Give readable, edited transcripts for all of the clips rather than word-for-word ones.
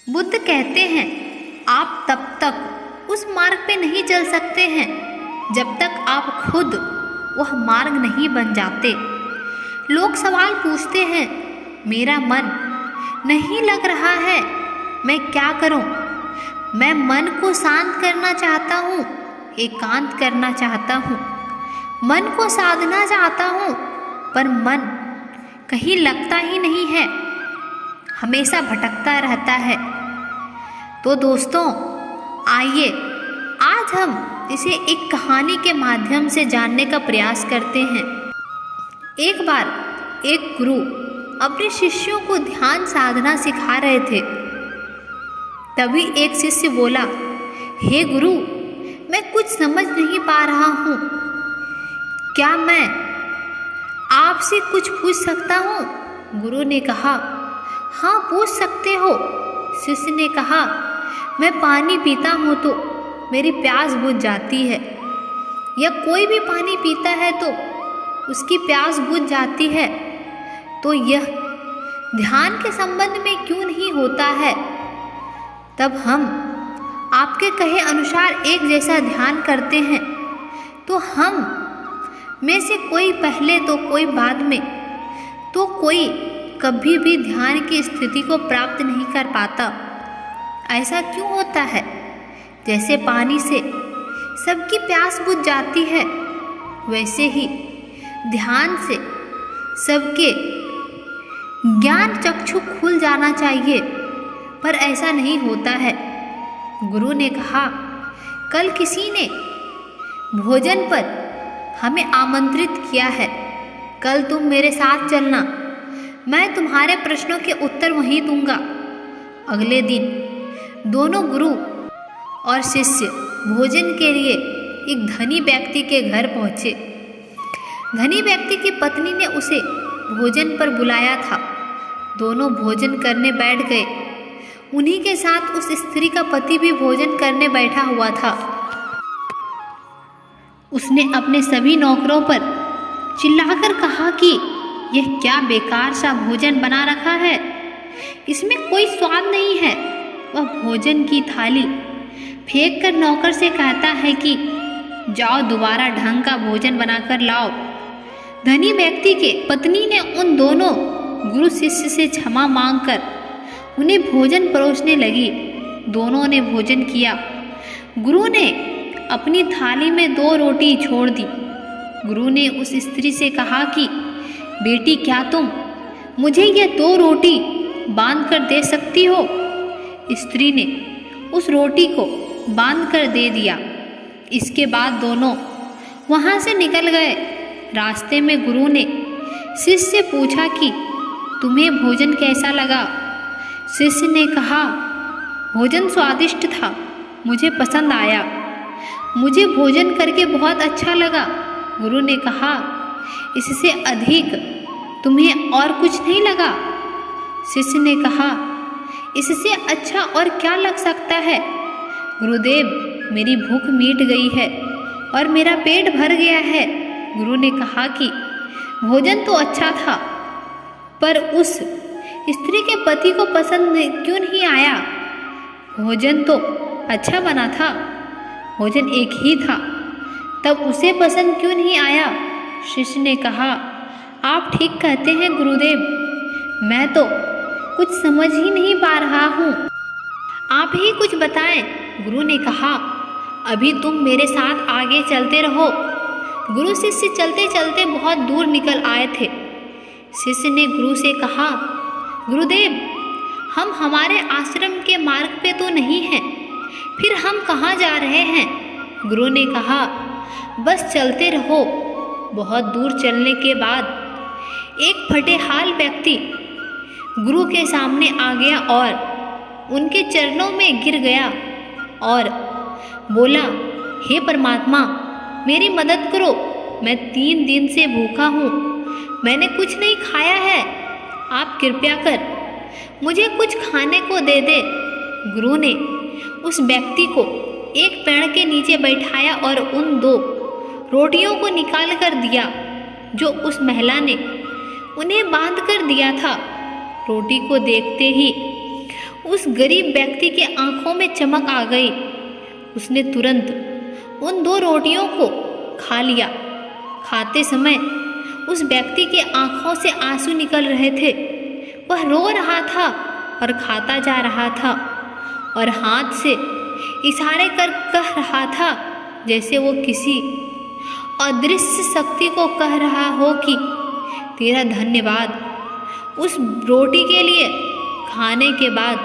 बुद्ध कहते हैं, आप तब तक उस मार्ग पे नहीं चल सकते हैं जब तक आप खुद वह मार्ग नहीं बन जाते। लोग सवाल पूछते हैं, मेरा मन नहीं लग रहा है, मैं क्या करूं? मैं मन को शांत करना चाहता हूं, एकांत करना चाहता हूं, मन को साधना चाहता हूं, पर मन कहीं लगता ही नहीं है, हमेशा भटकता रहता है। तो दोस्तों, आइए आज हम इसे एक कहानी के माध्यम से जानने का प्रयास करते हैं। एक बार एक गुरु अपने शिष्यों को ध्यान साधना सिखा रहे थे। तभी एक शिष्य बोला, हे गुरु, मैं कुछ समझ नहीं पा रहा हूँ, क्या मैं आपसे कुछ पूछ सकता हूँ? गुरु ने कहा, हाँ पूछ सकते हो। शिष्य ने कहा, मैं पानी पीता हूँ तो मेरी प्यास बुझ जाती है, या कोई भी पानी पीता है तो उसकी प्यास बुझ जाती है, तो यह ध्यान के संबंध में क्यों नहीं होता है? तब हम आपके कहे अनुसार एक जैसा ध्यान करते हैं, तो हम में से कोई पहले तो कोई बाद में, तो कोई कभी भी ध्यान की स्थिति को प्राप्त नहीं कर पाता। ऐसा क्यों होता है? जैसे पानी से सबकी प्यास बुझ जाती है, वैसे ही ध्यान से सबके ज्ञान चक्षु खुल जाना चाहिए, पर ऐसा नहीं होता है। गुरु ने कहा, कल किसी ने भोजन पर हमें आमंत्रित किया है, कल तुम मेरे साथ चलना, मैं तुम्हारे प्रश्नों के उत्तर वहीं दूंगा। अगले दिन दोनों गुरु और शिष्य भोजन के लिए एक धनी व्यक्ति के घर पहुँचे। धनी व्यक्ति की पत्नी ने उसे भोजन पर बुलाया था। दोनों भोजन करने बैठ गए। उन्हीं के साथ उस स्त्री का पति भी भोजन करने बैठा हुआ था। उसने अपने सभी नौकरों पर चिल्लाकर कहा कि यह क्या बेकार सा भोजन बना रखा है, इसमें कोई स्वाद नहीं है। वह भोजन की थाली फेंक कर नौकर से कहता है कि जाओ दोबारा ढंग का भोजन बनाकर लाओ। धनी व्यक्ति के पत्नी ने उन दोनों गुरु शिष्य से क्षमा मांगकर उन्हें भोजन परोसने लगी। दोनों ने भोजन किया। गुरु ने अपनी थाली में 2 रोटी छोड़ दी। गुरु ने उस स्त्री से कहा कि बेटी, क्या तुम मुझे ये 2 रोटी बांध कर दे सकती हो? स्त्री ने उस रोटी को बांध कर दे दिया। इसके बाद दोनों वहाँ से निकल गए। रास्ते में गुरु ने शिष्य से पूछा कि तुम्हें भोजन कैसा लगा? शिष्य ने कहा, भोजन स्वादिष्ट था, मुझे पसंद आया, मुझे भोजन करके बहुत अच्छा लगा। गुरु ने कहा, इससे अधिक तुम्हें और कुछ नहीं लगा? शिष्य ने कहा, इससे अच्छा और क्या लग सकता है? गुरुदेव, मेरी भूख मिट गई है और मेरा पेट भर गया है। गुरु ने कहा कि भोजन तो अच्छा था, पर उस स्त्री के पति को पसंद क्यों नहीं आया? भोजन तो अच्छा बना था, भोजन एक ही था, तब उसे पसंद क्यों नहीं आया? शिष्य ने कहा, आप ठीक कहते हैं गुरुदेव, मैं तो कुछ समझ ही नहीं पा रहा हूँ, आप ही कुछ बताएं। गुरु ने कहा, अभी तुम मेरे साथ आगे चलते रहो। गुरु शिष्य चलते चलते बहुत दूर निकल आए थे। शिष्य ने गुरु से कहा, गुरुदेव, हम हमारे आश्रम के मार्ग पे तो नहीं हैं, फिर हम कहाँ जा रहे हैं? गुरु ने कहा, बस चलते रहो। बहुत दूर चलने के बाद एक फटेहाल व्यक्ति गुरु के सामने आ गया और उनके चरणों में गिर गया और बोला, हे परमात्मा, मेरी मदद करो, मैं 3 दिन से भूखा हूँ, मैंने कुछ नहीं खाया है, आप कृपया कर मुझे कुछ खाने को दे दे। गुरु ने उस व्यक्ति को एक पेड़ के नीचे बैठाया और उन 2 रोटियों को निकाल कर दिया जो उस महिला ने उन्हें बांध कर दिया था। रोटी को देखते ही उस गरीब व्यक्ति के आंखों में चमक आ गई। उसने तुरंत उन 2 रोटियों को खा लिया। खाते समय उस व्यक्ति के आंखों से आंसू निकल रहे थे। वह रो रहा था और खाता जा रहा था और हाथ से इशारे कर कह रहा था जैसे वो किसी अदृश्य शक्ति को कह रहा हो कि तेरा धन्यवाद। उस रोटी के लिए खाने के बाद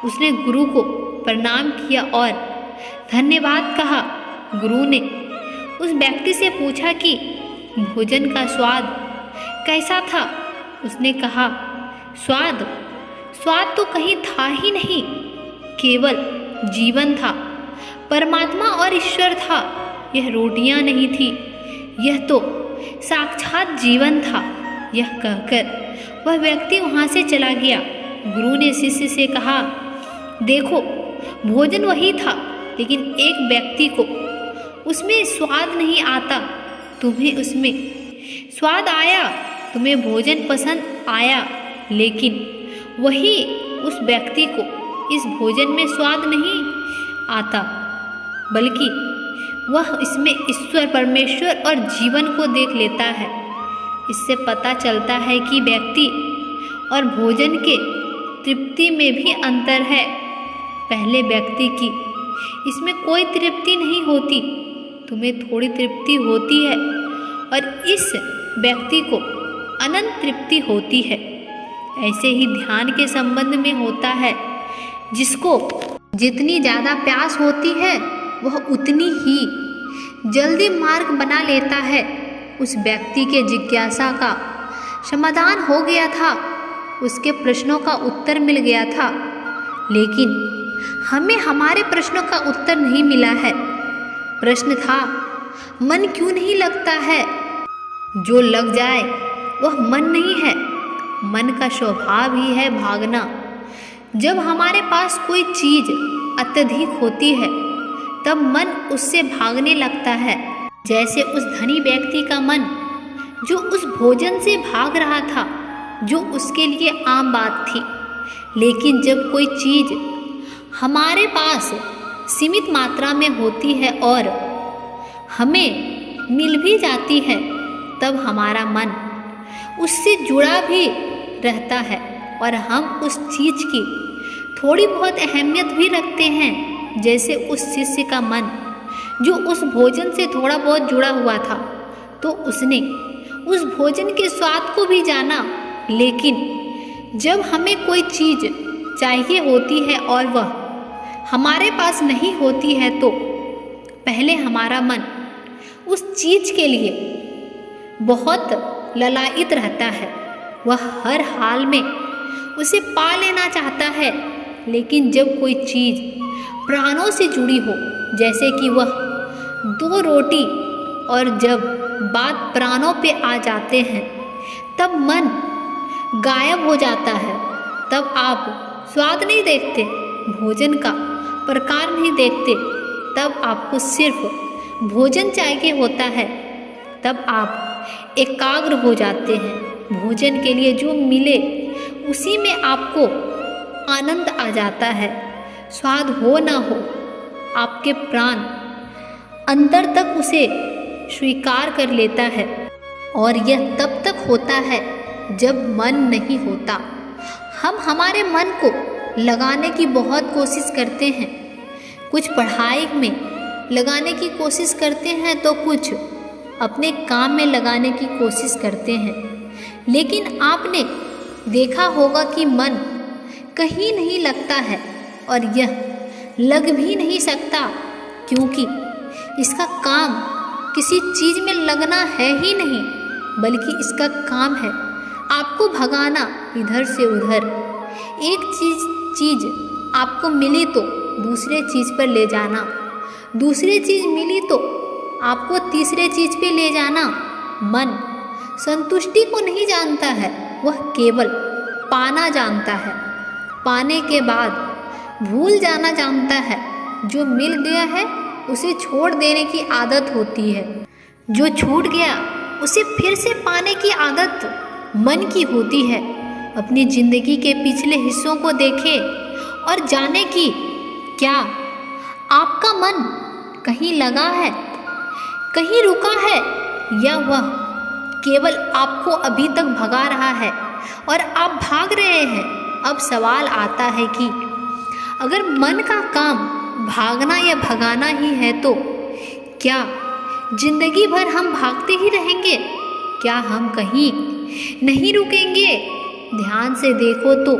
उसने गुरु को प्रणाम किया और धन्यवाद कहा। गुरु ने उस व्यक्ति से पूछा कि भोजन का स्वाद कैसा था। उसने कहा, स्वाद तो कहीं था ही नहीं, केवल जीवन था, परमात्मा और ईश्वर था। यह रोटियां नहीं थी, यह तो साक्षात जीवन था। यह कहकर वह व्यक्ति वहाँ से चला गया। गुरु ने शिष्य से कहा, देखो भोजन वही था, लेकिन एक व्यक्ति को उसमें स्वाद नहीं आता, तुम्हें उसमें स्वाद आया। तुम्हें भोजन पसंद आया, लेकिन वही उस व्यक्ति को इस भोजन में स्वाद नहीं आता, बल्कि वह इसमें ईश्वर परमेश्वर और जीवन को देख लेता है। इससे पता चलता है कि व्यक्ति और भोजन के तृप्ति में भी अंतर है। पहले व्यक्ति की इसमें कोई तृप्ति नहीं होती, तुम्हें थोड़ी तृप्ति होती है, और इस व्यक्ति को अनंत तृप्ति होती है। ऐसे ही ध्यान के संबंध में होता है। जिसको जितनी ज़्यादा प्यास होती है वह उतनी ही जल्दी मार्ग बना लेता है। उस व्यक्ति के जिज्ञासा का समाधान हो गया था, उसके प्रश्नों का उत्तर मिल गया था, लेकिन हमें हमारे प्रश्नों का उत्तर नहीं मिला है। प्रश्न था, मन क्यों नहीं लगता है? जो लग जाए वह मन नहीं है, मन का स्वभाव ही है भागना। जब हमारे पास कोई चीज अत्यधिक होती है तब मन उससे भागने लगता है। जैसे उस धनी व्यक्ति का मन जो उस भोजन से भाग रहा था, जो उसके लिए आम बात थी। लेकिन जब कोई चीज हमारे पास सीमित मात्रा में होती है और हमें मिल भी जाती है, तब हमारा मन उससे जुड़ा भी रहता है और हम उस चीज़ की थोड़ी बहुत अहमियत भी रखते हैं। जैसे उस शिष्य का मन जो उस भोजन से थोड़ा बहुत जुड़ा हुआ था, तो उसने उस भोजन के स्वाद को भी जाना। लेकिन जब हमें कोई चीज़ चाहिए होती है और वह हमारे पास नहीं होती है, तो पहले हमारा मन उस चीज़ के लिए बहुत ललायित रहता है। वह हर हाल में उसे पा लेना चाहता है। लेकिन जब कोई चीज़ प्राणों से जुड़ी हो, जैसे कि वह 2 रोटी, और जब बात प्राणों पे आ जाते हैं तब मन गायब हो जाता है। तब आप स्वाद नहीं देखते, भोजन का प्रकार नहीं देखते, तब आपको सिर्फ भोजन चाहिए होता है। तब आप एकाग्र हो जाते हैं। भोजन के लिए जो मिले उसी में आपको आनंद आ जाता है। स्वाद हो ना हो, आपके प्राण अंतर तक उसे स्वीकार कर लेता है। और यह तब तक होता है जब मन नहीं होता। हम हमारे मन को लगाने की बहुत कोशिश करते हैं। कुछ पढ़ाई में लगाने की कोशिश करते हैं, तो कुछ अपने काम में लगाने की कोशिश करते हैं। लेकिन आपने देखा होगा कि मन कहीं नहीं लगता है, और यह लग भी नहीं सकता, क्योंकि इसका काम किसी चीज़ में लगना है ही नहीं, बल्कि इसका काम है आपको भगाना इधर से उधर। एक चीज़ आपको मिली तो दूसरे चीज़ पर ले जाना, दूसरी चीज़ मिली तो आपको तीसरे चीज़ पे ले जाना। मन संतुष्टि को नहीं जानता है, वह केवल पाना जानता है। पाने के बाद भूल जाना जानता है। जो मिल गया है उसे छोड़ देने की आदत होती है। जो छूट गया उसे फिर से पाने की आदत मन की होती है। अपनी जिंदगी के पिछले हिस्सों को देखें और जाने कि क्या आपका मन कहीं लगा है, कहीं रुका है, या वह केवल आपको अभी तक भगा रहा है और आप भाग रहे हैं। अब सवाल आता है कि अगर मन का काम भागना या भगाना ही है तो क्या जिंदगी भर हम भागते ही रहेंगे? क्या हम कहीं नहीं रुकेंगे? ध्यान से देखो तो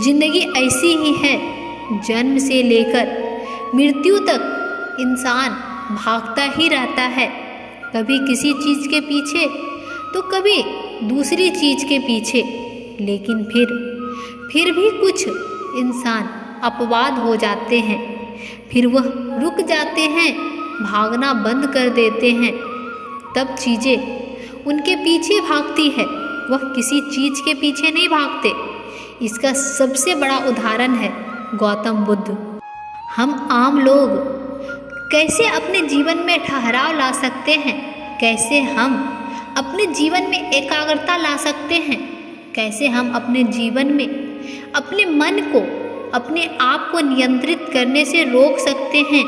जिंदगी ऐसी ही है, जन्म से लेकर मृत्यु तक इंसान भागता ही रहता है, कभी किसी चीज़ के पीछे तो कभी दूसरी चीज़ के पीछे। लेकिन फिर भी कुछ इंसान अपवाद हो जाते हैं, फिर वह रुक जाते हैं, भागना बंद कर देते हैं। तब चीज़ें उनके पीछे भागती है, वह किसी चीज़ के पीछे नहीं भागते। इसका सबसे बड़ा उदाहरण है गौतम बुद्ध। हम आम लोग कैसे अपने जीवन में ठहराव ला सकते हैं? कैसे हम अपने जीवन में एकाग्रता ला सकते हैं? कैसे हम अपने जीवन में अपने मन को, अपने आप को नियंत्रित करने से रोक सकते हैं?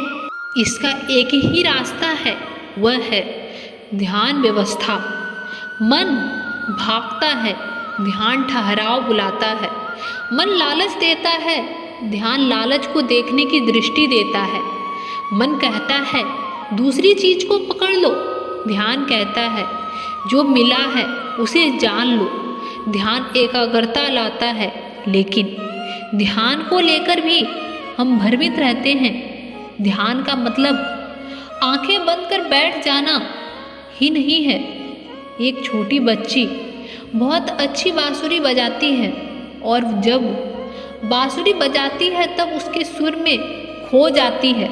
इसका एक ही रास्ता है, वह है ध्यान व्यवस्था। मन भागता है, ध्यान ठहराव बुलाता है। मन लालच देता है, ध्यान लालच को देखने की दृष्टि देता है। मन कहता है दूसरी चीज को पकड़ लो, ध्यान कहता है जो मिला है उसे जान लो। ध्यान एकाग्रता लाता है, लेकिन ध्यान को लेकर भी हम भ्रमित रहते हैं। ध्यान का मतलब आंखें बंद कर बैठ जाना ही नहीं है। एक छोटी बच्ची बहुत अच्छी बांसुरी बजाती है और जब बांसुरी बजाती है तब उसके सुर में खो जाती है,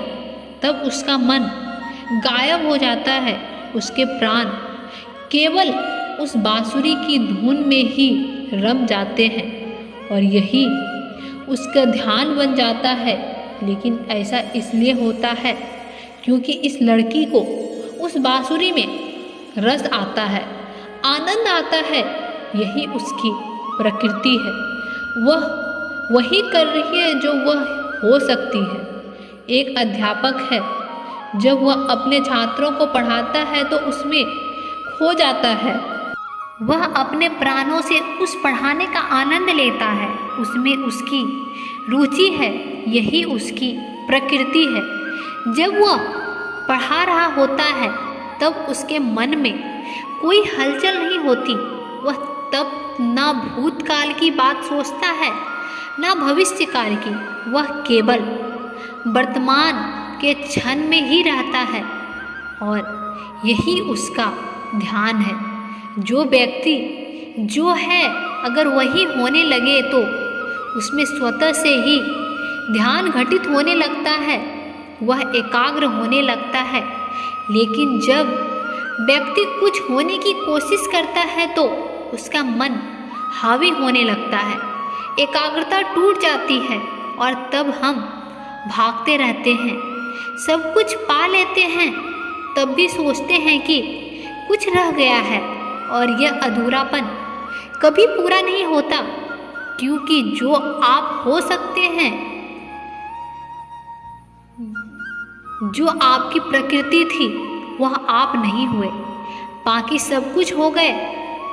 तब उसका मन गायब हो जाता है। उसके प्राण केवल उस बांसुरी की धुन में ही रम जाते हैं और यही उसका ध्यान बन जाता है। लेकिन ऐसा इसलिए होता है क्योंकि इस लड़की को उस बांसुरी में रस आता है, आनंद आता है। यही उसकी प्रकृति है, वह वही कर रही है जो वह हो सकती है। एक अध्यापक है, जब वह अपने छात्रों को पढ़ाता है तो उसमें खो जाता है। वह अपने प्राणों से उस पढ़ाने का आनंद लेता है, उसमें उसकी रुचि है, यही उसकी प्रकृति है। जब वह पढ़ा रहा होता है तब उसके मन में कोई हलचल नहीं होती। वह तब ना भूतकाल की बात सोचता है ना भविष्यकाल की, वह केवल वर्तमान के क्षण में ही रहता है और यही उसका ध्यान है। जो व्यक्ति जो है अगर वही होने लगे तो उसमें स्वतः से ही ध्यान घटित होने लगता है, वह एकाग्र होने लगता है। लेकिन जब व्यक्ति कुछ होने की कोशिश करता है तो उसका मन हावी होने लगता है, एकाग्रता टूट जाती है और तब हम भागते रहते हैं, सब कुछ पा लेते हैं, तब भी सोचते हैं कि कुछ रह गया है और यह अधूरापन कभी पूरा नहीं होता, क्योंकि जो आप हो सकते हैं, जो आपकी प्रकृति थी, वह आप नहीं हुए, बाकी सब कुछ हो गए।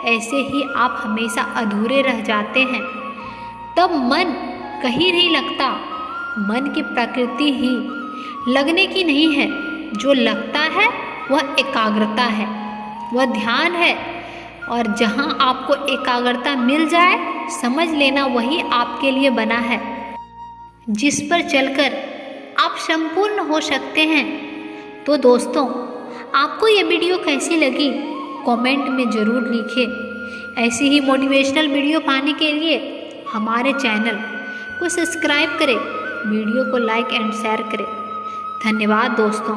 ऐसे ही आप हमेशा अधूरे रह जाते हैं। तब मन कहीं नहीं लगता। मन की प्रकृति ही लगने की नहीं है, जो लगता है वह एकाग्रता है, वह ध्यान है। और जहाँ आपको एकाग्रता मिल जाए, समझ लेना वही आपके लिए बना है, जिस पर चलकर आप संपूर्ण हो सकते हैं। तो दोस्तों, आपको ये वीडियो कैसी लगी कमेंट में ज़रूर लिखें। ऐसी ही मोटिवेशनल वीडियो पाने के लिए हमारे चैनल को सब्सक्राइब करें, वीडियो को लाइक एंड शेयर करें। धन्यवाद दोस्तों।